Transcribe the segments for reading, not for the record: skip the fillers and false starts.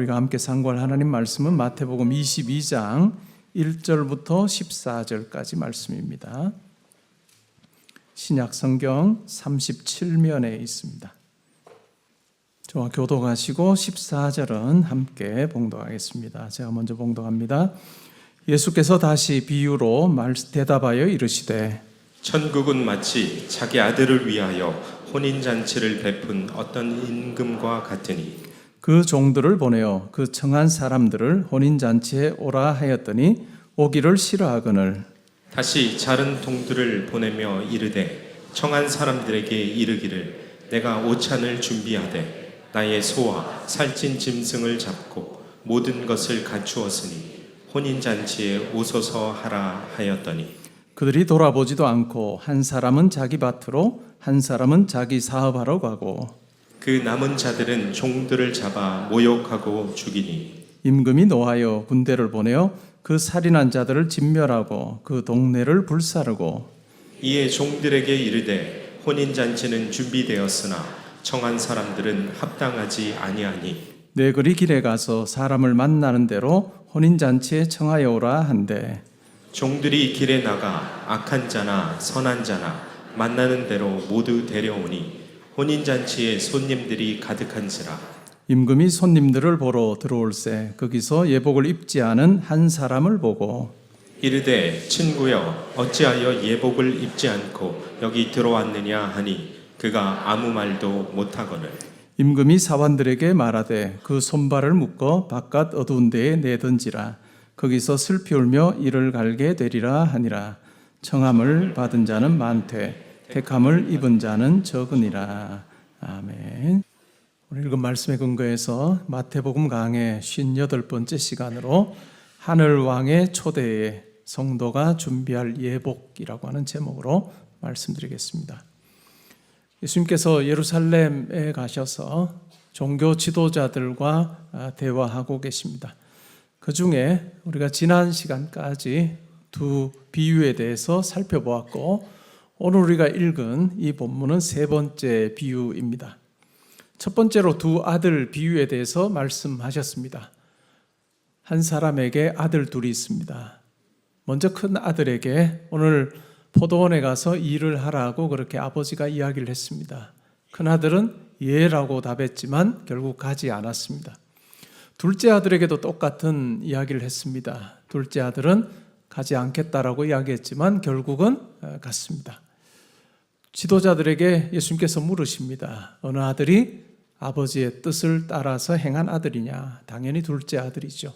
우리가 함께 상고할 하나님 말씀은 마태복음 22장 1절부터 14절까지 말씀입니다. 신약 성경 37면에 있습니다. 저와 교독하시고 14절은 함께 봉독하겠습니다. 제가 먼저 봉독합니다. 예수께서 다시 비유로 대답하여 이르시되 천국은 마치 자기 아들을 위하여 혼인잔치를 베푼 어떤 임금과 같으니 그 종들을 보내어 그 청한 사람들을 혼인잔치에 오라 하였더니 오기를 싫어하거늘 다시 자른 동들을 보내며 이르되 청한 사람들에게 이르기를 내가 오찬을 준비하되 나의 소와 살찐 짐승을 잡고 모든 것을 갖추었으니 혼인잔치에 오소서 하라 하였더니 그들이 돌아보지도 않고 한 사람은 자기 밭으로 한 사람은 자기 사업하러 가고 그 남은 자들은 종들을 잡아 모욕하고 죽이니 임금이 노하여 군대를 보내어 그 살인한 자들을 진멸하고 그 동네를 불사르고 이에 종들에게 이르되 혼인잔치는 준비되었으나 청한 사람들은 합당하지 아니하니 내 그리 길에 가서 사람을 만나는 대로 혼인잔치에 청하여 오라 한대 종들이 길에 나가 악한 자나 선한 자나 만나는 대로 모두 데려오니 혼인잔치에 손님들이 가득한지라 임금이 손님들을 보러 들어올새 거기서 예복을 입지 않은 한 사람을 보고 이르되 친구여 어찌하여 예복을 입지 않고 여기 들어왔느냐 하니 그가 아무 말도 못하거늘 임금이 사관들에게 말하되 그 손발을 묶어 바깥 어두운 데에 내던지라 거기서 슬피 울며 이를 갈게 되리라 하니라 청함을 받은 자는 많되 택함을 입은 자는 적으니라. 아멘. 오늘 읽은 말씀에 근거해서 마태복음 강의 58번째 시간으로 하늘왕의 초대에 성도가 준비할 예복이라고 하는 제목으로 말씀드리겠습니다. 예수님께서 예루살렘에 가셔서 종교 지도자들과 대화하고 계십니다. 그 중에 우리가 지난 시간까지 두 비유에 대해서 살펴보았고 오늘 우리가 읽은 이 본문은 세 번째 비유입니다. 첫 번째로 두 아들 비유에 대해서 말씀하셨습니다. 한 사람에게 아들 둘이 있습니다. 먼저 큰 아들에게 오늘 포도원에 가서 일을 하라고 그렇게 아버지가 이야기를 했습니다. 큰 아들은 예라고 답했지만 결국 가지 않았습니다. 둘째 아들에게도 똑같은 이야기를 했습니다. 둘째 아들은 가지 않겠다라고 이야기했지만 결국은 갔습니다. 지도자들에게 예수님께서 물으십니다. 어느 아들이 아버지의 뜻을 따라서 행한 아들이냐? 당연히 둘째 아들이죠.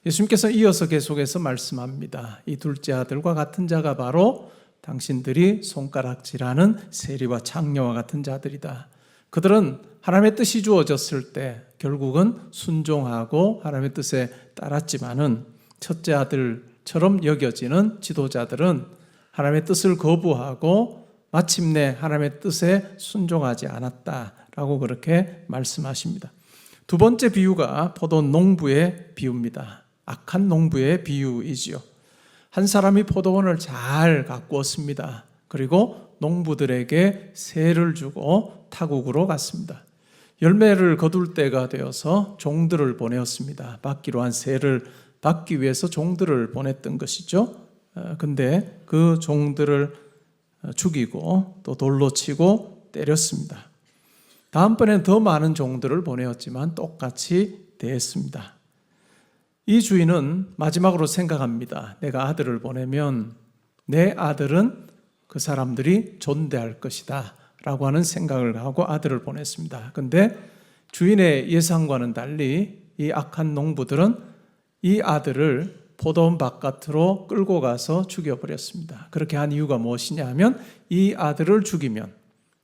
예수님께서 이어서 계속해서 말씀합니다. 이 둘째 아들과 같은 자가 바로 당신들이 손가락질하는 세리와 창녀와 같은 자들이다. 그들은 하나님의 뜻이 주어졌을 때 결국은 순종하고 하나님의 뜻에 따랐지만은 첫째 아들처럼 여겨지는 지도자들은 하나님의 뜻을 거부하고 마침내 하나님의 뜻에 순종하지 않았다라고 그렇게 말씀하십니다. 두 번째 비유가 포도원 농부의 비유입니다. 악한 농부의 비유이지요. 한 사람이 포도원을 잘 가꾸었습니다. 그리고 농부들에게 세를 주고 타국으로 갔습니다. 열매를 거둘 때가 되어서 종들을 보내었습니다. 받기로 한 세를 받기 위해서 종들을 보냈던 것이죠. 근데 그 종들을 죽이고 또 돌로 치고 때렸습니다. 다음번에는 더 많은 종들을 보내었지만 똑같이 대했습니다. 이 주인은 마지막으로 생각합니다. 내가 아들을 보내면 내 아들은 그 사람들이 존대할 것이다 라고 하는 생각을 하고 아들을 보냈습니다. 그런데 주인의 예상과는 달리 이 악한 농부들은 이 아들을 포도원 바깥으로 끌고 가서 죽여버렸습니다. 그렇게 한 이유가 무엇이냐 하면 이 아들을 죽이면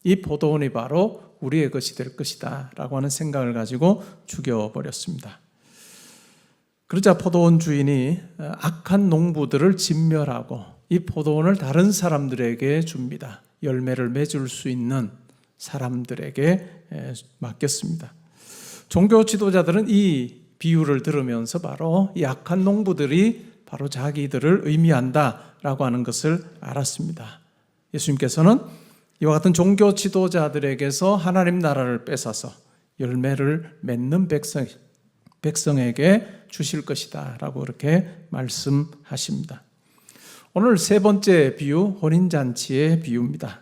이 포도원이 바로 우리의 것이 될 것이다 라고 하는 생각을 가지고 죽여버렸습니다. 그러자 포도원 주인이 악한 농부들을 진멸하고 이 포도원을 다른 사람들에게 줍니다. 열매를 맺을 수 있는 사람들에게 맡겼습니다. 종교 지도자들은 이 비유를 들으면서 바로 이 악한 농부들이 바로 자기들을 의미한다라고 하는 것을 알았습니다. 예수님께서는 이와 같은 종교 지도자들에게서 하나님 나라를 뺏어서 열매를 맺는 백성에게 주실 것이다 라고 그렇게 말씀하십니다. 오늘 세 번째 비유, 혼인잔치의 비유입니다.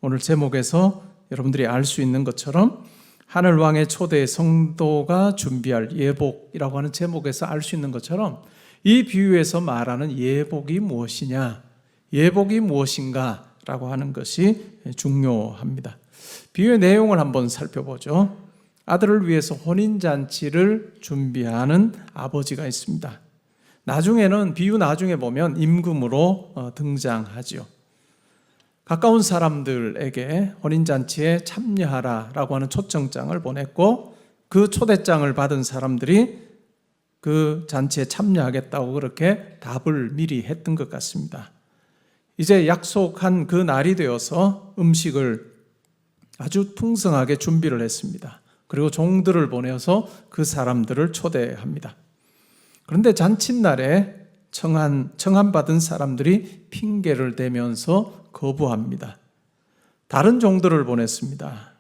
오늘 제목에서 여러분들이 알 수 있는 것처럼 하늘왕의 초대 성도가 준비할 예복이라고 하는 제목에서 알 수 있는 것처럼 이 비유에서 말하는 예복이 무엇이냐, 예복이 무엇인가 라고 하는 것이 중요합니다. 비유의 내용을 한번 살펴보죠. 아들을 위해서 혼인잔치를 준비하는 아버지가 있습니다. 나중에는 비유 나중에 보면 임금으로 등장하죠. 가까운 사람들에게 혼인잔치에 참여하라라고 하는 초청장을 보냈고 그 초대장을 받은 사람들이 그 잔치에 참여하겠다고 그렇게 답을 미리 했던 것 같습니다. 이제 약속한 그 날이 되어서 음식을 아주 풍성하게 준비를 했습니다. 그리고 종들을 보내서 그 사람들을 초대합니다. 그런데 잔칫날에 청함받은 사람들이 핑계를 대면서 거부합니다. 다른 종들을 보냈습니다.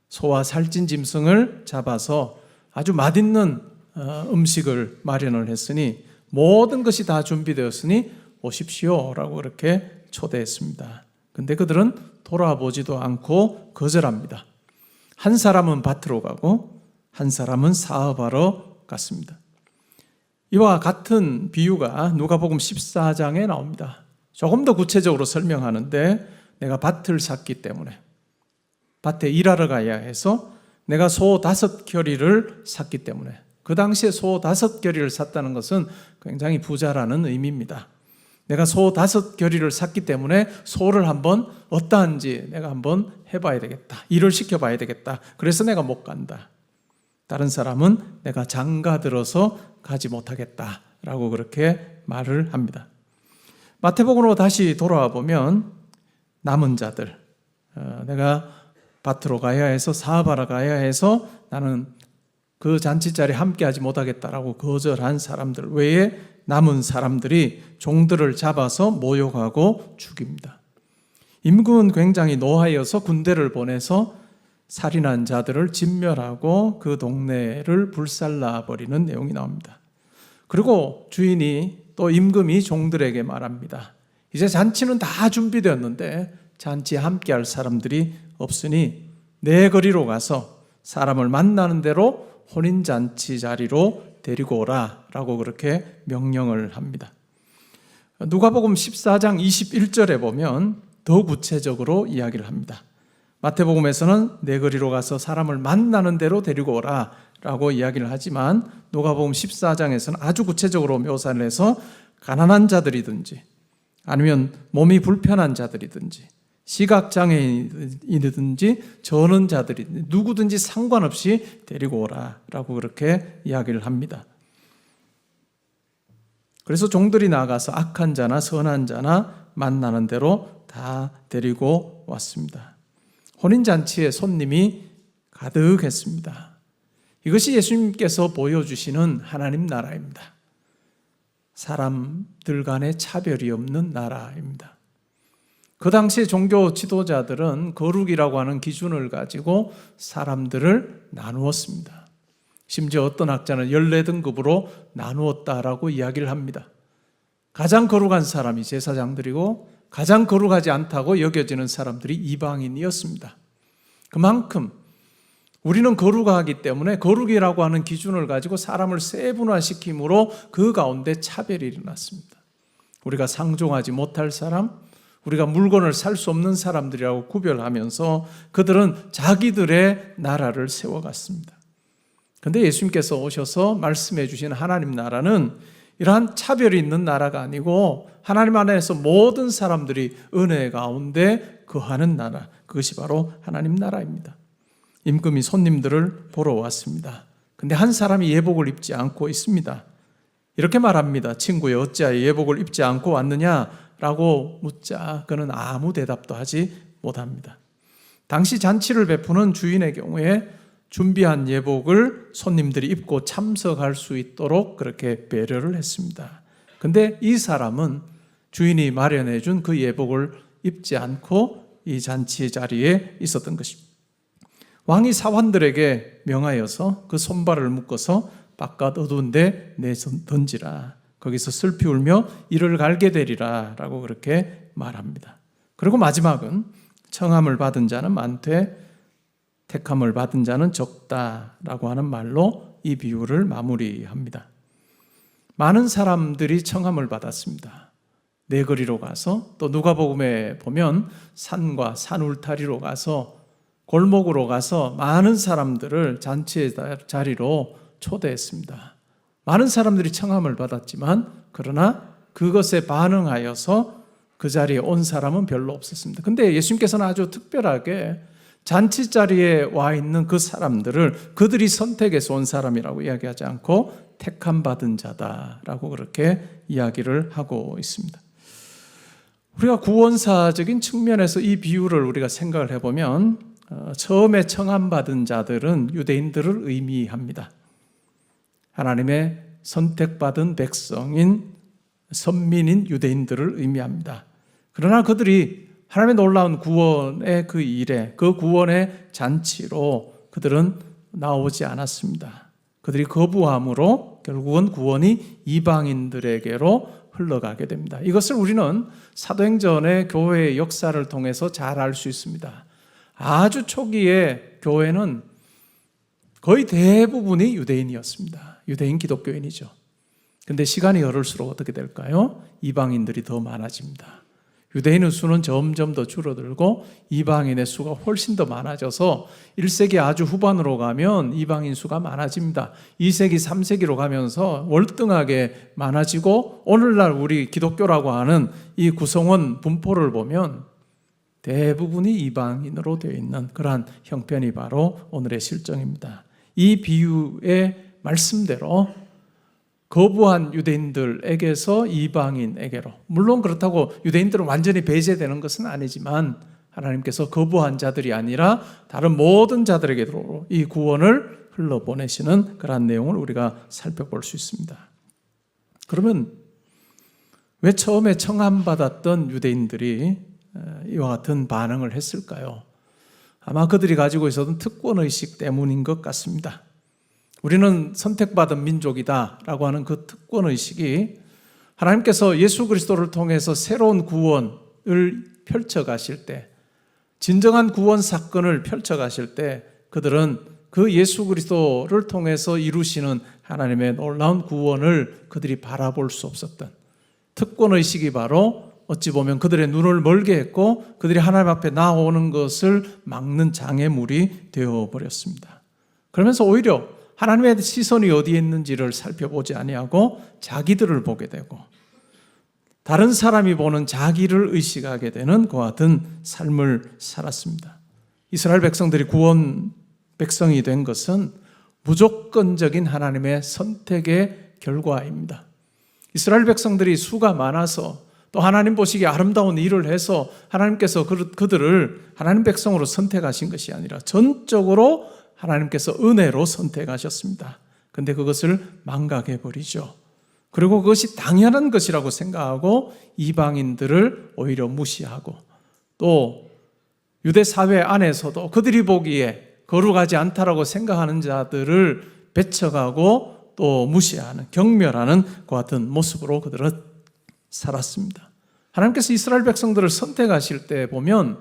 소와 살찐 짐승을 잡아서 아주 맛있는 음식을 마련을 했으니 모든 것이 다 준비되었으니 오십시오라고 그렇게 초대했습니다. 근데 그들은 돌아보지도 않고 거절합니다. 한 사람은 밭으로 가고 한 사람은 사업하러 갔습니다. 이와 같은 비유가 누가복음 14장에 나옵니다. 조금 더 구체적으로 설명하는데 내가 밭을 샀기 때문에 밭에 일하러 가야 해서 내가 소 5겨리를 샀기 때문에 그 당시에 소 5겨리를 샀다는 것은 굉장히 부자라는 의미입니다. 내가 소 5겨리를 샀기 때문에 소를 한번 어떠한지 내가 한번 해봐야 되겠다. 일을 시켜봐야 되겠다. 그래서 내가 못 간다. 다른 사람은 내가 장가 들어서 가지 못하겠다라고 그렇게 말을 합니다. 마태복음으로 다시 돌아와 보면 남은 자들, 내가 밭으로 가야 해서 사업하러 가야 해서 나는 그 잔치 자리에 함께하지 못하겠다라고 거절한 사람들 외에 남은 사람들이 종들을 잡아서 모욕하고 죽입니다. 임금은 굉장히 노하여서 군대를 보내서 살인한 자들을 진멸하고 그 동네를 불살라 버리는 내용이 나옵니다. 그리고 주인이 또 임금이 종들에게 말합니다. 이제 잔치는 다 준비되었는데 잔치에 함께할 사람들이 없으니 내 거리로 가서 사람을 만나는 대로 혼인잔치 자리로 데리고 오라 라고 그렇게 명령을 합니다. 누가복음 14장 21절에 보면 더 구체적으로 이야기를 합니다. 마태복음에서는 내 거리로 가서 사람을 만나는 대로 데리고 오라 라고 이야기를 하지만 누가복음 14장에서는 아주 구체적으로 묘사를 해서 가난한 자들이든지 아니면 몸이 불편한 자들이든지 시각장애인이든지 저는 자들이 누구든지 상관없이 데리고 오라 라고 그렇게 이야기를 합니다. 그래서 종들이 나가서 악한 자나 선한 자나 만나는 대로 다 데리고 왔습니다. 혼인잔치에 손님이 가득했습니다. 이것이 예수님께서 보여주시는 하나님 나라입니다. 사람들 간의 차별이 없는 나라입니다. 그 당시 종교 지도자들은 거룩이라고 하는 기준을 가지고 사람들을 나누었습니다. 심지어 어떤 학자는 14등급으로 나누었다라고 이야기를 합니다. 가장 거룩한 사람이 제사장들이고 가장 거룩하지 않다고 여겨지는 사람들이 이방인이었습니다. 그만큼 우리는 거룩하기 때문에 거룩이라고 하는 기준을 가지고 사람을 세분화시킴으로 그 가운데 차별이 일어났습니다. 우리가 상종하지 못할 사람, 우리가 물건을 살 수 없는 사람들이라고 구별하면서 그들은 자기들의 나라를 세워갔습니다. 그런데 예수님께서 오셔서 말씀해 주신 하나님 나라는 이러한 차별이 있는 나라가 아니고 하나님 안에서 모든 사람들이 은혜 가운데 거하는 나라, 그것이 바로 하나님 나라입니다. 임금이 손님들을 보러 왔습니다. 근데 한 사람이 예복을 입지 않고 있습니다. 이렇게 말합니다. 친구여, 어찌하여 예복을 입지 않고 왔느냐라고 묻자 그는 아무 대답도 하지 못합니다. 당시 잔치를 베푸는 주인의 경우에 준비한 예복을 손님들이 입고 참석할 수 있도록 그렇게 배려를 했습니다. 근데 이 사람은 주인이 마련해 준 그 예복을 입지 않고 이 잔치 자리에 있었던 것입니다. 왕이 사환들에게 명하여서 그 손발을 묶어서 바깥 어두운데 던지라. 거기서 슬피 울며 이를 갈게 되리라 라고 그렇게 말합니다. 그리고 마지막은 청함을 받은 자는 많되 택함을 받은 자는 적다라고 하는 말로 이 비유를 마무리합니다. 많은 사람들이 청함을 받았습니다. 네거리로 가서, 또 누가복음에 보면 산과 산 울타리로 가서, 골목으로 가서 많은 사람들을 잔치의 자리로 초대했습니다. 많은 사람들이 청함을 받았지만 그러나 그것에 반응하여서 그 자리에 온 사람은 별로 없었습니다. 근데 예수님께서는 아주 특별하게 잔치 자리에 와 있는 그 사람들을 그들이 선택해서 온 사람이라고 이야기하지 않고 택함 받은 자다라고 그렇게 이야기를 하고 있습니다. 우리가 구원사적인 측면에서 이 비유를 우리가 생각을 해보면 처음에 청함 받은 자들은 유대인들을 의미합니다. 하나님의 선택받은 백성인 선민인 유대인들을 의미합니다. 그러나 그들이 하나님의 놀라운 구원의 그 일에, 그 구원의 잔치로 그들은 나오지 않았습니다. 그들이 거부함으로 결국은 구원이 이방인들에게로 흘러가게 됩니다. 이것을 우리는 사도행전의 교회의 역사를 통해서 잘 알 수 있습니다. 아주 초기에 교회는 거의 대부분이 유대인이었습니다. 유대인 기독교인이죠. 근데 시간이 흐를수록 어떻게 될까요? 이방인들이 더 많아집니다. 유대인의 수는 점점 더 줄어들고 이방인의 수가 훨씬 더 많아져서 1세기 아주 후반으로 가면 이방인 수가 많아집니다. 2세기, 3세기로 가면서 월등하게 많아지고 오늘날 우리 기독교라고 하는 이 구성원 분포를 보면 대부분이 이방인으로 되어 있는 그러한 형편이 바로 오늘의 실정입니다. 이 비유의 말씀대로 거부한 유대인들에게서 이방인에게로, 물론 그렇다고 유대인들은 완전히 배제되는 것은 아니지만 하나님께서 거부한 자들이 아니라 다른 모든 자들에게로 이 구원을 흘러보내시는 그러한 내용을 우리가 살펴볼 수 있습니다. 그러면 왜 처음에 청함받았던 유대인들이 이와 같은 반응을 했을까요? 아마 그들이 가지고 있었던 특권의식 때문인 것 같습니다. 우리는 선택받은 민족이다라고 하는 그 특권의식이 하나님께서 예수 그리스도를 통해서 새로운 구원을 펼쳐가실 때, 진정한 구원 사건을 펼쳐가실 때 그들은 그 예수 그리스도를 통해서 이루시는 하나님의 놀라운 구원을 그들이 바라볼 수 없었던 특권의식이 바로 어찌 보면 그들의 눈을 멀게 했고 그들이 하나님 앞에 나오는 것을 막는 장애물이 되어버렸습니다. 그러면서 오히려 하나님의 시선이 어디에 있는지를 살펴보지 아니하고 자기들을 보게 되고 다른 사람이 보는 자기를 의식하게 되는 그와 같은 삶을 살았습니다. 이스라엘 백성들이 구원 백성이 된 것은 무조건적인 하나님의 선택의 결과입니다. 이스라엘 백성들이 수가 많아서 또 하나님 보시기에 아름다운 일을 해서 하나님께서 그들을 하나님 백성으로 선택하신 것이 아니라 전적으로 하나님께서 은혜로 선택하셨습니다. 그런데 그것을 망각해버리죠. 그리고 그것이 당연한 것이라고 생각하고 이방인들을 오히려 무시하고 또 유대 사회 안에서도 그들이 보기에 거룩하지 않다라고 생각하는 자들을 배척하고 또 무시하는, 경멸하는 그 같은 모습으로 그들은 살았습니다. 하나님께서 이스라엘 백성들을 선택하실 때 보면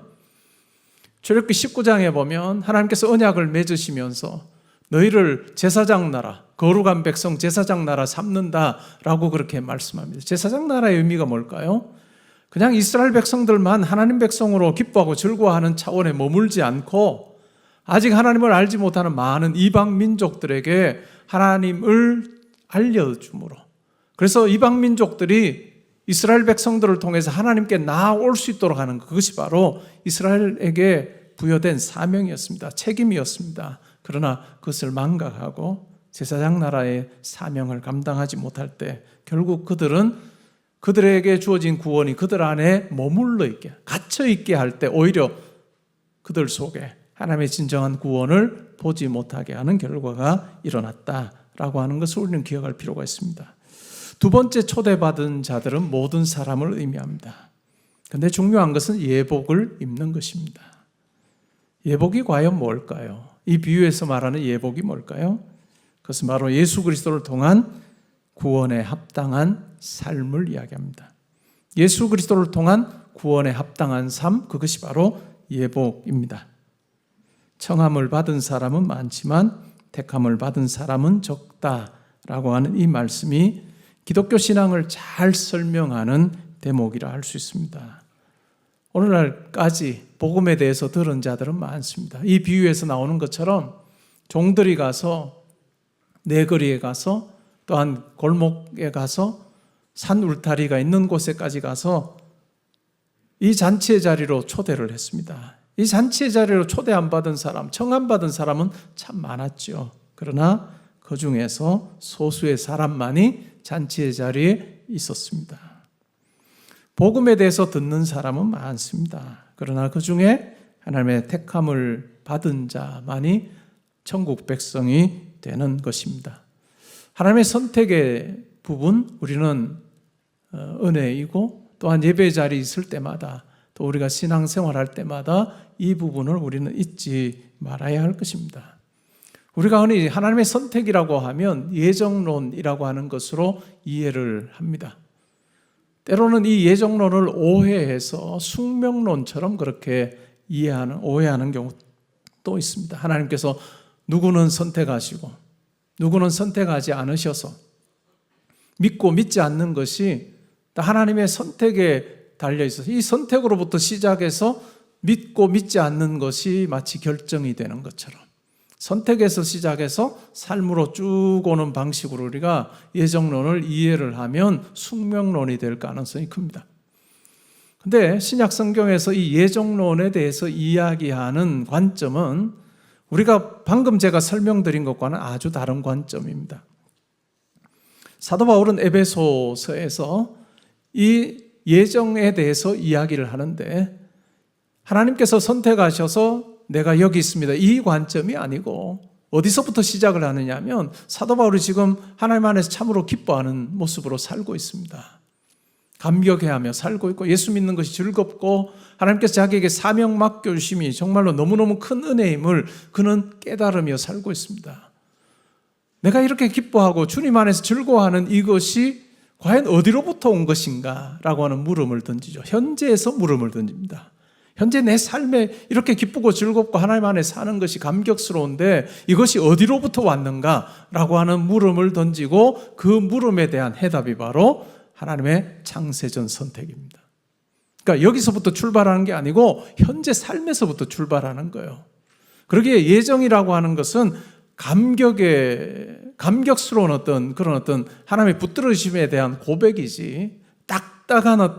출애굽기 19장에 보면 하나님께서 언약을 맺으시면서 너희를 제사장 나라, 거룩한 백성 제사장 나라 삼는다라고 그렇게 말씀합니다. 제사장 나라의 의미가 뭘까요? 그냥 이스라엘 백성들만 하나님 백성으로 기뻐하고 즐거워하는 차원에 머물지 않고 아직 하나님을 알지 못하는 많은 이방 민족들에게 하나님을 알려줌으로, 그래서 이방 민족들이 이스라엘 백성들을 통해서 하나님께 나아올 수 있도록 하는 것, 그것이 바로 이스라엘에게 부여된 사명이었습니다. 책임이었습니다. 그러나 그것을 망각하고 제사장 나라의 사명을 감당하지 못할 때 결국 그들은 그들에게 주어진 구원이 그들 안에 머물러 있게, 갇혀 있게 할 때 오히려 그들 속에 하나님의 진정한 구원을 보지 못하게 하는 결과가 일어났다라고 하는 것을 우리는 기억할 필요가 있습니다. 두 번째, 초대받은 자들은 모든 사람을 의미합니다. 그런데 중요한 것은 예복을 입는 것입니다. 예복이 과연 뭘까요? 이 비유에서 말하는 예복이 뭘까요? 그것은 바로 예수 그리스도를 통한 구원에 합당한 삶을 이야기합니다. 예수 그리스도를 통한 구원에 합당한 삶, 그것이 바로 예복입니다. 청함을 받은 사람은 많지만 택함을 받은 사람은 적다라고 하는 이 말씀이 기독교 신앙을 잘 설명하는 대목이라 할 수 있습니다. 오늘날까지 복음에 대해서 들은 자들은 많습니다. 이 비유에서 나오는 것처럼 종들이 가서 내거리에 가서 또한 골목에 가서 산 울타리가 있는 곳에까지 가서 이 잔치의 자리로 초대를 했습니다. 이 잔치의 자리로 초대 안 받은 사람, 청함 받은 사람은 참 많았죠. 그러나 그 중에서 소수의 사람만이 잔치의 자리에 있었습니다. 복음에 대해서 듣는 사람은 많습니다. 그러나 그 중에 하나님의 택함을 받은 자만이 천국 백성이 되는 것입니다. 하나님의 선택의 부분, 우리는 은혜이고 또한 예배 자리에 있을 때마다 또 우리가 신앙생활할 때마다 이 부분을 우리는 잊지 말아야 할 것입니다. 우리가 흔히 하나님의 선택이라고 하면 예정론이라고 하는 것으로 이해를 합니다. 때로는 이 예정론을 오해해서 숙명론처럼 그렇게 오해하는 경우도 있습니다. 하나님께서 누구는 선택하시고 누구는 선택하지 않으셔서 믿고 믿지 않는 것이 하나님의 선택에 달려 있어서 이 선택으로부터 시작해서 믿고 믿지 않는 것이 마치 결정이 되는 것처럼 선택에서 시작해서 삶으로 쭉 오는 방식으로 우리가 예정론을 이해를 하면 숙명론이 될 가능성이 큽니다. 그런데 신약 성경에서 이 예정론에 대해서 이야기하는 관점은 우리가 방금 제가 설명드린 것과는 아주 다른 관점입니다. 사도 바울은 에베소서에서 이 예정에 대해서 이야기를 하는데 하나님께서 선택하셔서 내가 여기 있습니다. 이 관점이 아니고 어디서부터 시작을 하느냐 하면 사도 바울이 지금 하나님 안에서 참으로 기뻐하는 모습으로 살고 있습니다. 감격해하며 살고 있고 예수 믿는 것이 즐겁고 하나님께서 자기에게 사명 맡겨주심이 정말로 너무너무 큰 은혜임을 그는 깨달으며 살고 있습니다. 내가 이렇게 기뻐하고 주님 안에서 즐거워하는 이것이 과연 어디로부터 온 것인가? 라고 하는 물음을 던지죠. 현재에서 물음을 던집니다. 현재 내 삶에 이렇게 기쁘고 즐겁고 하나님 안에 사는 것이 감격스러운데 이것이 어디로부터 왔는가? 라고 하는 물음을 던지고 그 물음에 대한 해답이 바로 하나님의 창세전 선택입니다. 그러니까 여기서부터 출발하는 게 아니고 현재 삶에서부터 출발하는 거예요. 그러기에 예정이라고 하는 것은 감격스러운 그런 하나님의 붙들으심에 대한 고백이지 딱딱한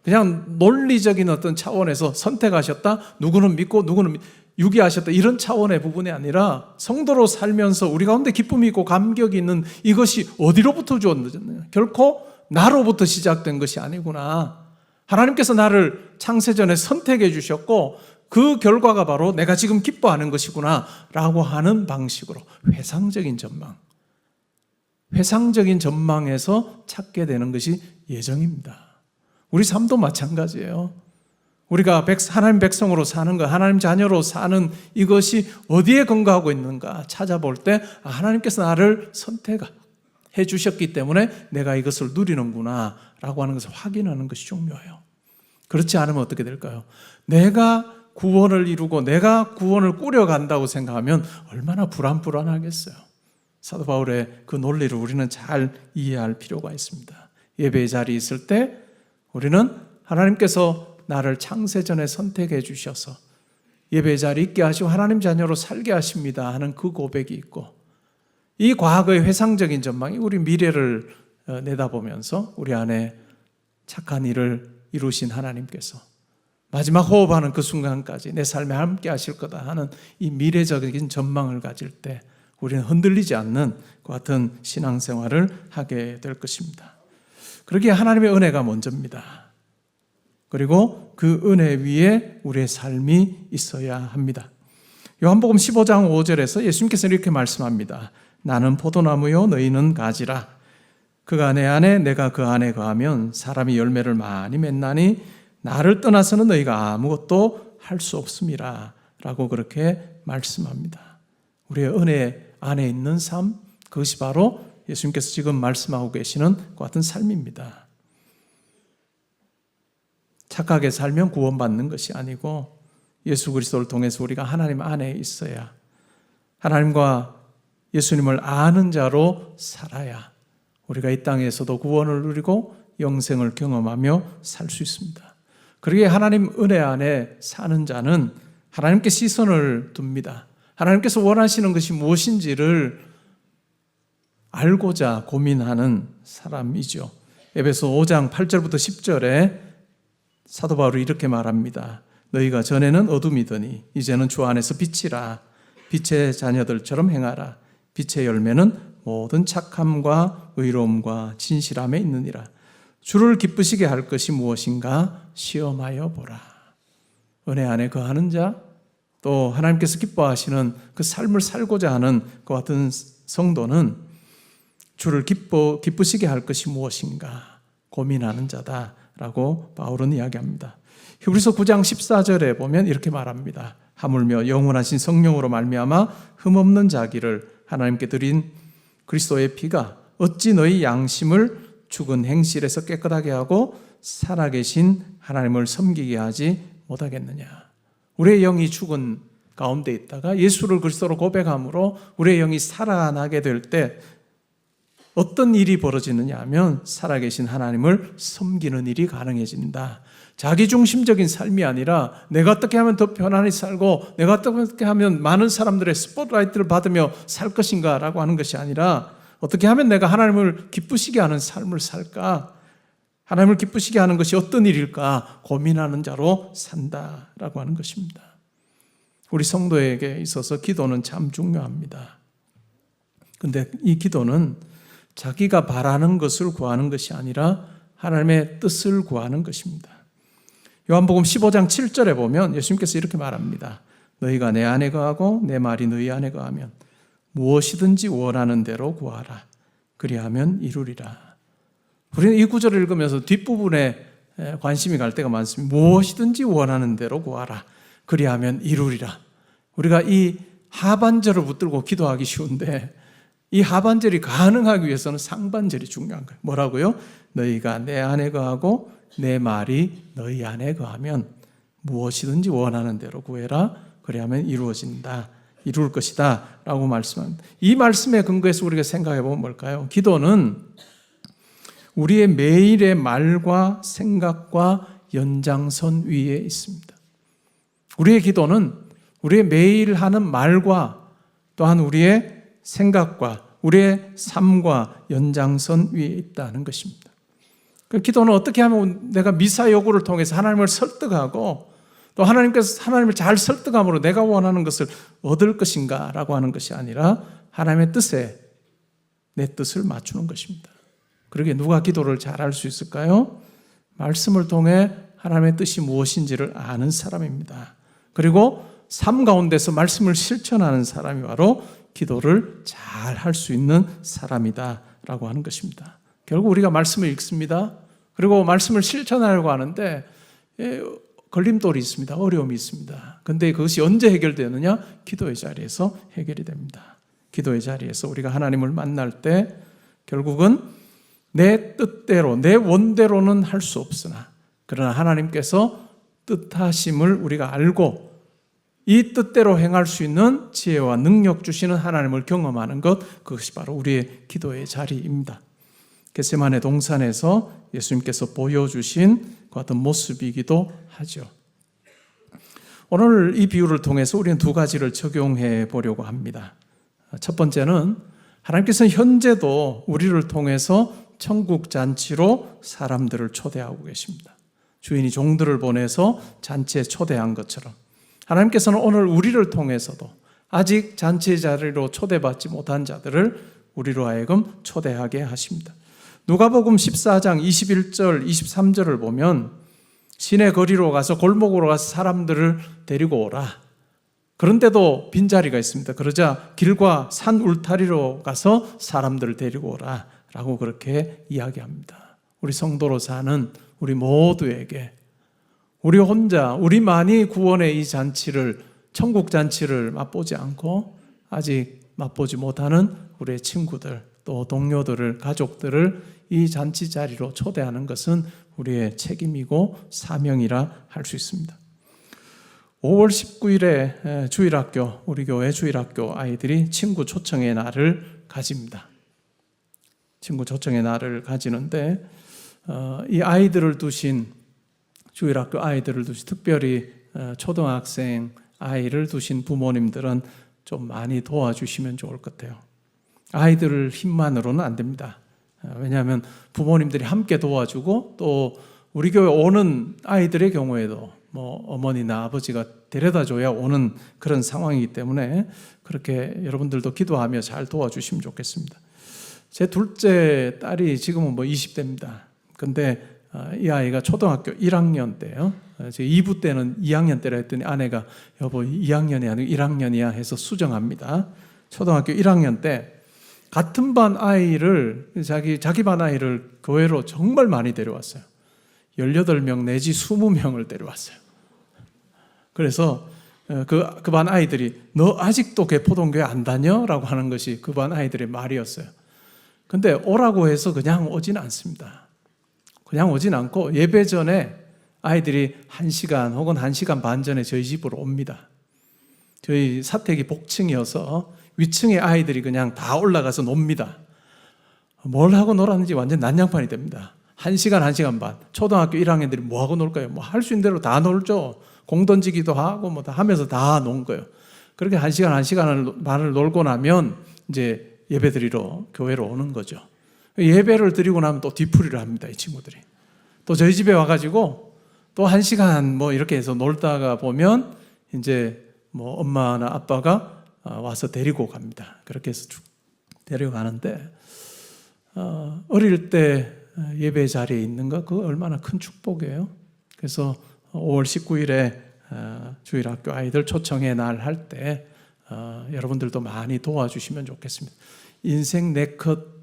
그냥 논리적인 차원에서 선택하셨다, 누구는 믿고 누구는 유기하셨다 이런 차원의 부분이 아니라 성도로 살면서 우리 가운데 기쁨이 있고 감격이 있는 이것이 어디로부터 주었느냐, 결코 나로부터 시작된 것이 아니구나. 하나님께서 나를 창세전에 선택해 주셨고 그 결과가 바로 내가 지금 기뻐하는 것이구나 라고 하는 방식으로 회상적인 전망에서 찾게 되는 것이 예정입니다. 우리 삶도 마찬가지예요. 우리가 하나님 백성으로 사는 것, 하나님 자녀로 사는 이것이 어디에 근거하고 있는가 찾아볼 때 하나님께서 나를 선택해 주셨기 때문에 내가 이것을 누리는구나 라고 하는 것을 확인하는 것이 중요해요. 그렇지 않으면 어떻게 될까요? 내가 구원을 이루고 내가 구원을 꾸려간다고 생각하면 얼마나 불안하겠어요. 사도 바울의 그 논리를 우리는 잘 이해할 필요가 있습니다. 예배의 자리에 있을 때 우리는 하나님께서 나를 창세전에 선택해 주셔서 예배의 자리에 있게 하시고 하나님 자녀로 살게 하십니다 하는 그 고백이 있고 이 과거의 회상적인 전망이 우리 미래를 내다보면서 우리 안에 착한 일을 이루신 하나님께서 마지막 호흡하는 그 순간까지 내 삶에 함께 하실 거다 하는 이 미래적인 전망을 가질 때 우리는 흔들리지 않는 그 같은 신앙생활을 하게 될 것입니다. 그러기에 하나님의 은혜가 먼저입니다. 그리고 그 은혜 위에 우리의 삶이 있어야 합니다. 요한복음 15장 5절에서 예수님께서 이렇게 말씀합니다. 나는 포도나무요 너희는 가지라. 그가 내 안에 내가 그 안에 거하면 사람이 열매를 많이 맺나니 나를 떠나서는 너희가 아무것도 할 수 없음이라 라고 그렇게 말씀합니다. 우리의 은혜 안에 있는 삶, 그것이 바로 예수님께서 지금 말씀하고 계시는 그 같은 삶입니다. 착하게 살면 구원받는 것이 아니고 예수 그리스도를 통해서 우리가 하나님 안에 있어야, 하나님과 예수님을 아는 자로 살아야 우리가 이 땅에서도 구원을 누리고 영생을 경험하며 살 수 있습니다. 그러기에 하나님 은혜 안에 사는 자는 하나님께 시선을 둡니다. 하나님께서 원하시는 것이 무엇인지를 알고자 고민하는 사람이죠. 에베소 5장 8절부터 10절에 사도 바울이 이렇게 말합니다. 너희가 전에는 어둠이더니 이제는 주 안에서 빛이라. 빛의 자녀들처럼 행하라. 빛의 열매는 모든 착함과 의로움과 진실함에 있느니라. 주를 기쁘시게 할 것이 무엇인가 시험하여 보라. 은혜 안에 거하는 자, 또 하나님께서 기뻐하시는 그 삶을 살고자 하는 그 같은 성도는 주를 기쁘시게 할 것이 무엇인가 고민하는 자다라고 바울은 이야기합니다. 히브리서 9장 14절에 보면 이렇게 말합니다. 하물며 영원하신 성령으로 말미암아 흠없는 자기를 하나님께 드린 그리스도의 피가 어찌 너희 양심을 죽은 행실에서 깨끗하게 하고 살아계신 하나님을 섬기게 하지 못하겠느냐. 우리의 영이 죽은 가운데 있다가 예수를 그리스도로 고백함으로 우리의 영이 살아나게 될 때 어떤 일이 벌어지느냐 하면 살아계신 하나님을 섬기는 일이 가능해진다. 자기중심적인 삶이 아니라 내가 어떻게 하면 더 편안히 살고 내가 어떻게 하면 많은 사람들의 스포트라이트를 받으며 살 것인가 라고 하는 것이 아니라 어떻게 하면 내가 하나님을 기쁘시게 하는 삶을 살까? 하나님을 기쁘시게 하는 것이 어떤 일일까? 고민하는 자로 산다라고 하는 것입니다. 우리 성도에게 있어서 기도는 참 중요합니다. 그런데 이 기도는 자기가 바라는 것을 구하는 것이 아니라 하나님의 뜻을 구하는 것입니다. 요한복음 15장 7절에 보면 예수님께서 이렇게 말합니다. 너희가 내 안에 거하고 내 말이 너희 안에 거하면 무엇이든지 원하는 대로 구하라. 그리하면 이루리라. 우리는 이 구절을 읽으면서 뒷부분에 관심이 갈 때가 많습니다. 무엇이든지 원하는 대로 구하라. 그리하면 이루리라. 우리가 이 하반절을 붙들고 기도하기 쉬운데 이 하반절이 가능하기 위해서는 상반절이 중요한 거예요. 뭐라고요? 너희가 내 안에 거하고 내 말이 너희 안에 거하면 무엇이든지 원하는 대로 구해라. 그리하면 이루어진다. 이룰 것이다 라고 말씀합니다. 이 말씀에 근거해서 우리가 생각해 보면 뭘까요? 기도는 우리의 매일의 말과 생각과 연장선 위에 있습니다. 우리의 기도는 우리의 매일 하는 말과 또한 우리의 생각과 우리의 삶과 연장선 위에 있다는 것입니다. 그 기도는 어떻게 하면 내가 미사 요구를 통해서 하나님을 설득하고 또 하나님께서 하나님을 잘 설득함으로 내가 원하는 것을 얻을 것인가 라고 하는 것이 아니라 하나님의 뜻에 내 뜻을 맞추는 것입니다. 그러기에 누가 기도를 잘할 수 있을까요? 말씀을 통해 하나님의 뜻이 무엇인지를 아는 사람입니다. 그리고 삶 가운데서 말씀을 실천하는 사람이 바로 기도를 잘 할 수 있는 사람이다 라고 하는 것입니다. 결국 우리가 말씀을 읽습니다. 그리고 말씀을 실천하려고 하는데 걸림돌이 있습니다. 어려움이 있습니다. 그런데 그것이 언제 해결되느냐? 기도의 자리에서 해결이 됩니다. 기도의 자리에서 우리가 하나님을 만날 때 결국은 내 뜻대로, 내 원대로는 할 수 없으나 그러나 하나님께서 뜻하심을 우리가 알고 이 뜻대로 행할 수 있는 지혜와 능력 주시는 하나님을 경험하는 것, 그것이 바로 우리의 기도의 자리입니다. 겟세마네 동산에서 예수님께서 보여주신 그 같은 모습이기도 하죠. 오늘 이 비유를 통해서 우리는 두 가지를 적용해 보려고 합니다. 첫 번째는 하나님께서는 현재도 우리를 통해서 천국 잔치로 사람들을 초대하고 계십니다. 주인이 종들을 보내서 잔치에 초대한 것처럼 하나님께서는 오늘 우리를 통해서도 아직 잔치의 자리로 초대받지 못한 자들을 우리로 하여금 초대하게 하십니다. 누가복음 14장 21절, 23절을 보면 시내 거리로 가서 골목으로 가서 사람들을 데리고 오라. 그런데도 빈자리가 있습니다. 그러자 길과 산 울타리로 가서 사람들을 데리고 오라 라고 그렇게 이야기합니다. 우리 성도로 사는 우리 모두에게 우리 혼자, 우리만이 구원의 이 잔치를, 천국 잔치를 맛보지 않고 아직 맛보지 못하는 우리의 친구들, 또 동료들을, 가족들을 이 잔치 자리로 초대하는 것은 우리의 책임이고 사명이라 할 수 있습니다. 5월 19일에 주일학교, 우리 교회 주일학교 아이들이 친구 초청의 날을 가집니다. 친구 초청의 날을 가지는데 이 아이들을 두신, 주일학교 아이들을 두신, 특별히 초등학생 아이를 두신 부모님들은 좀 많이 도와주시면 좋을 것 같아요. 아이들 힘만으로는 안 됩니다. 왜냐하면 부모님들이 함께 도와주고 또 우리 교회 오는 아이들의 경우에도 뭐 어머니나 아버지가 데려다 줘야 오는 그런 상황이기 때문에 그렇게 여러분들도 기도하며 잘 도와주시면 좋겠습니다. 제 둘째 딸이 지금은 뭐 20대입니다. 근데 이 아이가 초등학교 1학년 때요. 제 2부 때는 2학년 때라 했더니 아내가 여보 2학년이 아니고 1학년이야 해서 수정합니다. 초등학교 1학년 때 같은 반 아이를 자기 반 아이를 교회로 정말 많이 데려왔어요. 18명 내지 20명을 데려왔어요. 그래서 그 반 아이들이 너 아직도 개포동교회 안 다녀? 라고 하는 것이 그 반 아이들의 말이었어요. 근데 오라고 해서 그냥 오지는 않습니다. 그냥 오진 않고 예배 전에 아이들이 1시간 혹은 1시간 반 전에 저희 집으로 옵니다. 저희 사택이 복층이어서 위층에 아이들이 그냥 다 올라가서 놉니다. 뭘 하고 놀았는지 완전 난장판이 됩니다. 1시간 반. 초등학교 1학년들이 뭐 하고 놀까요? 뭐 할 수 있는 대로 다 놀죠. 공 던지기도 하고 뭐 다 하면서 다 논 거예요. 그렇게 1시간 반을 놀고 나면 이제 예배 드리러 교회로 오는 거죠. 예배를 드리고 나면 또 뒤풀이를 합니다. 이 친구들이. 또 저희 집에 와가지고 또 1시간 뭐 이렇게 해서 놀다가 보면 이제 뭐 엄마나 아빠가 와서 데리고 갑니다. 그렇게 해서 쭉 데려가는데 어릴 때 예배 자리에 있는 거 그거 얼마나 큰 축복이에요. 그래서 5월 19일에 주일학교 아이들 초청의 날 할 때 여러분들도 많이 도와주시면 좋겠습니다. 인생 네컷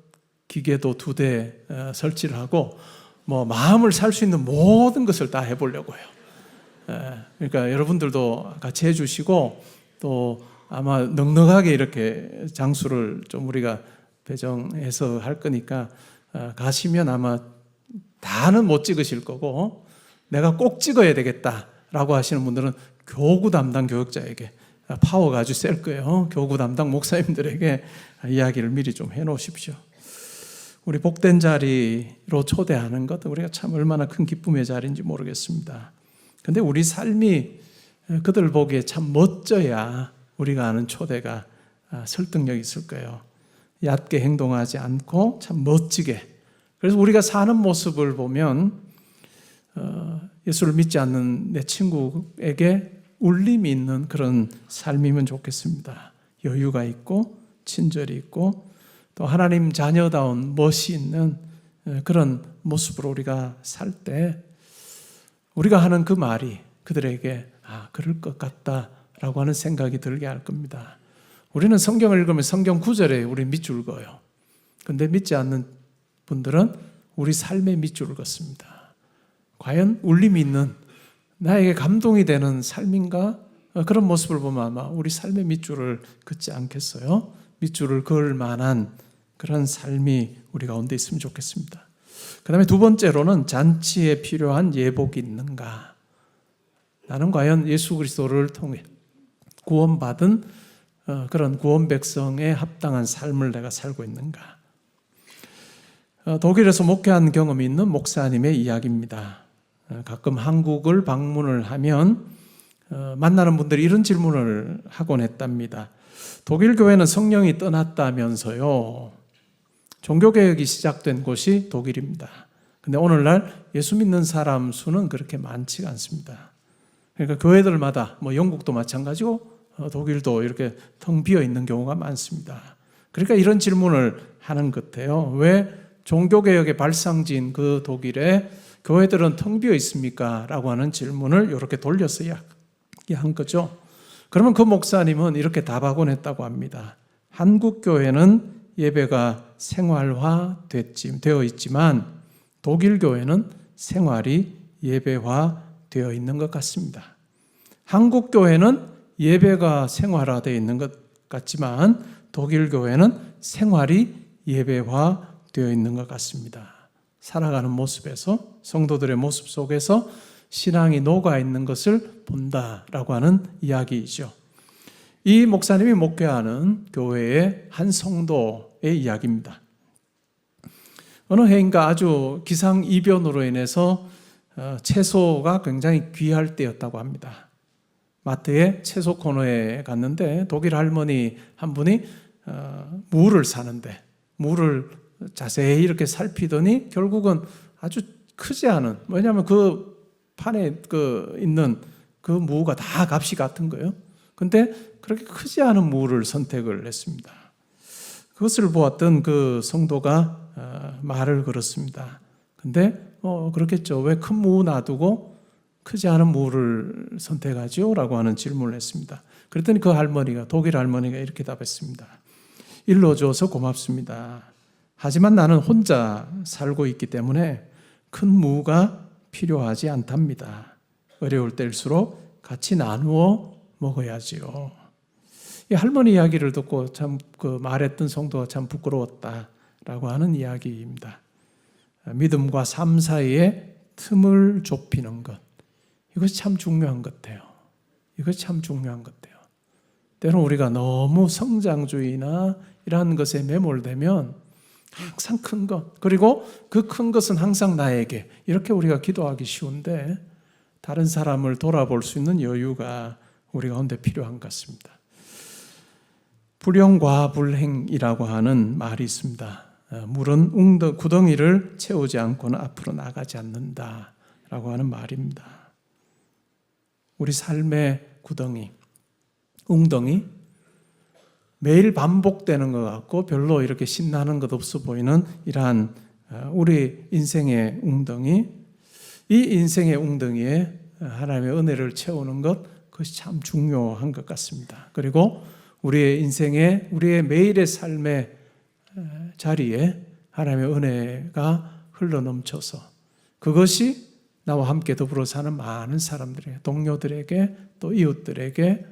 기계도 2대 설치를 하고 뭐 마음을 살 수 있는 모든 것을 다 해보려고 해요. 그러니까 여러분들도 같이 해주시고 또 아마 넉넉하게 이렇게 장수를 좀 우리가 배정해서 할 거니까 가시면 아마 다는 못 찍으실 거고 내가 꼭 찍어야 되겠다라고 하시는 분들은 교구 담당 교역자에게 파워가 아주 셀 거예요. 교구 담당 목사님들에게 이야기를 미리 좀 해놓으십시오. 우리 복된 자리로 초대하는 것 우리가 참 얼마나 큰 기쁨의 자리인지 모르겠습니다. 근데 우리 삶이 그들 보기에 참 멋져야 우리가 하는 초대가 설득력이 있을 거예요. 얕게 행동하지 않고 참 멋지게. 그래서 우리가 사는 모습을 보면 예수를 믿지 않는 내 친구에게 울림이 있는 그런 삶이면 좋겠습니다. 여유가 있고 친절이 있고 또 하나님 자녀다운 멋이 있는 그런 모습으로 우리가 살 때 우리가 하는 그 말이 그들에게 그럴 것 같다라고 하는 생각이 들게 할 겁니다. 우리는 성경을 읽으면 성경 구절에 우리 밑줄 그어요. 그런데 믿지 않는 분들은 우리 삶에 밑줄을 긋습니다. 과연 울림이 있는 나에게 감동이 되는 삶인가? 그런 모습을 보면 아마 우리 삶의 밑줄을 긋지 않겠어요? 밑줄을 그을 만한 그런 삶이 우리 가운데 있으면 좋겠습니다. 그 다음에 두 번째로는 잔치에 필요한 예복이 있는가? 나는 과연 예수 그리스도를 통해 구원받은 그런 구원 백성에 합당한 삶을 내가 살고 있는가? 독일에서 목회한 경험이 있는 목사님의 이야기입니다. 가끔 한국을 방문을 하면 만나는 분들이 이런 질문을 하곤 했답니다. 독일 교회는 성령이 떠났다면서요. 종교개혁이 시작된 곳이 독일입니다. 근데 오늘날 예수 믿는 사람 수는 그렇게 많지가 않습니다. 그러니까 교회들마다 뭐 영국도 마찬가지고 독일도 이렇게 텅 비어 있는 경우가 많습니다. 그러니까 이런 질문을 하는 것 같아요. 왜 종교개혁의 발상지인 그 독일에 교회들은 텅 비어 있습니까? 라고 하는 질문을 이렇게 돌려서 이야기한 거죠. 그러면 그 목사님은 이렇게 답하곤 했다고 합니다. 한국 교회는 예배가 생활화되어 있지만 독일 교회는 생활이 예배화되어 있는 것 같습니다. 한국 교회는 예배가 생활화되어 있는 것 같지만 독일 교회는 생활이 예배화되어 있는 것 같습니다. 살아가는 모습에서, 성도들의 모습 속에서 신앙이 녹아 있는 것을 본다라고 하는 이야기이죠. 이 목사님이 목회하는 교회의 한 성도의 이야기입니다. 어느 해인가 아주 기상이변으로 인해서 채소가 굉장히 귀할 때였다고 합니다. 마트에 채소 코너에 갔는데 독일 할머니 한 분이 무를 사는데 무를 자세히 이렇게 살피더니 결국은 아주 크지 않은, 왜냐하면 그 판에 있는 그 무가 다 값이 같은 거예요. 근데 그렇게 크지 않은 무를 선택을 했습니다. 그것을 보았던 그 성도가 말을 걸었습니다. 근데 그렇겠죠. 왜 큰 무 놔두고 크지 않은 무를 선택하죠? 라고 하는 질문을 했습니다. 그랬더니 그 할머니가, 독일 할머니가 이렇게 답했습니다. 일러줘서 고맙습니다. 하지만 나는 혼자 살고 있기 때문에 큰 무가 필요하지 않답니다. 어려울 때일수록 같이 나누어 먹어야지요. 이 할머니 이야기를 듣고 참 말했던 성도가 참 부끄러웠다라고 하는 이야기입니다. 믿음과 삶 사이에 틈을 좁히는 것, 이것이 참 중요한 것 같아요. 이것이 참 중요한 것 같아요. 때로는 우리가 너무 성장주의나 이러한 것에 매몰되면 항상 큰 것, 그리고 그 큰 것은 항상 나에게, 이렇게 우리가 기도하기 쉬운데 다른 사람을 돌아볼 수 있는 여유가 우리 가운데 필요한 것 같습니다. 불영과불행이라고 하는 말이 있습니다. 물은 구덩이를 채우지 않고는 앞으로 나가지 않는다라고 하는 말입니다. 우리 삶의 구덩이, 웅덩이, 매일 반복되는 것 같고 별로 이렇게 신나는 것 없어 보이는 이러한 우리 인생의 웅덩이, 이 인생의 웅덩이에 하나님의 은혜를 채우는 것, 그것이 참 중요한 것 같습니다. 그리고 우리의 인생에, 우리의 매일의 삶의 자리에 하나님의 은혜가 흘러넘쳐서 그것이 나와 함께 더불어 사는 많은 사람들에게, 동료들에게, 또 이웃들에게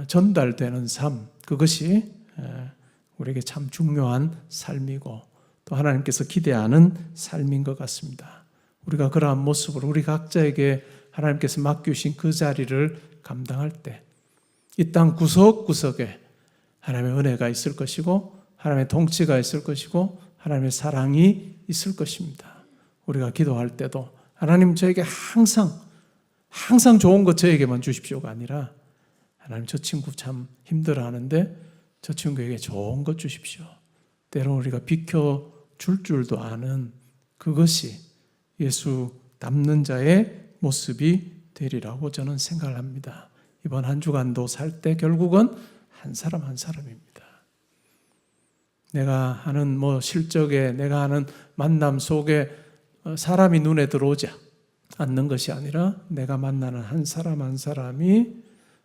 전달되는 삶, 그것이 우리에게 참 중요한 삶이고 또 하나님께서 기대하는 삶인 것 같습니다. 우리가 그러한 모습으로 우리 각자에게 하나님께서 맡기신 그 자리를 감당할 때 이 땅 구석구석에 하나님의 은혜가 있을 것이고 하나님의 통치가 있을 것이고 하나님의 사랑이 있을 것입니다. 우리가 기도할 때도 하나님 저에게 항상 좋은 것 저에게만 주십시오가 아니라 하나님 저 친구 참 힘들어하는데 저 친구에게 좋은 것 주십시오. 때로는 우리가 비켜줄 줄도 아는 그것이 예수 닮는 자의 모습이 되리라고 저는 생각을 합니다. 이번 한 주간도 살 때 결국은 한 사람 한 사람입니다. 내가 하는 실적에, 내가 하는 만남 속에 사람이 눈에 들어오지 않는 것이 아니라 내가 만나는 한 사람 한 사람이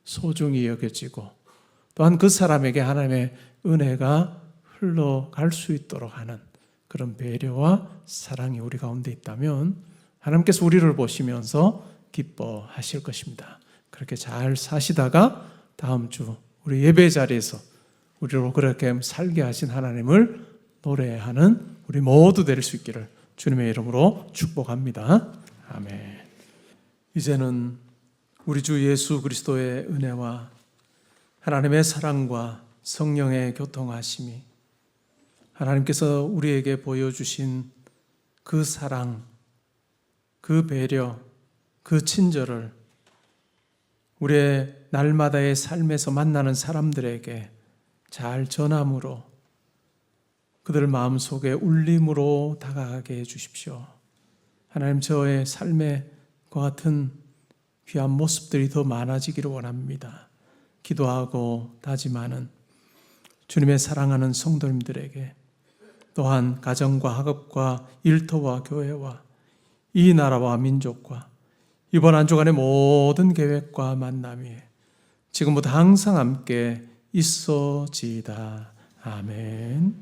소중히 여겨지고 또한 그 사람에게 하나님의 은혜가 흘러갈 수 있도록 하는 그런 배려와 사랑이 우리 가운데 있다면 하나님께서 우리를 보시면서 기뻐하실 것입니다. 그렇게 잘 사시다가 다음 주 우리 예배 자리에서 우리로 그렇게 살게 하신 하나님을 노래하는 우리 모두 될 수 있기를 주님의 이름으로 축복합니다. 아멘. 이제는 우리 주 예수 그리스도의 은혜와 하나님의 사랑과 성령의 교통하심이, 하나님께서 우리에게 보여주신 그 사랑, 그 배려, 그 친절을 우리의 날마다의 삶에서 만나는 사람들에게 잘 전함으로 그들 마음속에 울림으로 다가가게 해주십시오. 하나님, 저의 삶에 그 같은 귀한 모습들이 더 많아지기를 원합니다. 기도하고 다짐하는 주님의 사랑하는 성도님들에게, 또한 가정과 학업과 일터와 교회와 이 나라와 민족과 이번 한 주간의 모든 계획과 만남이 지금부터 항상 함께 있어지이다. 아멘.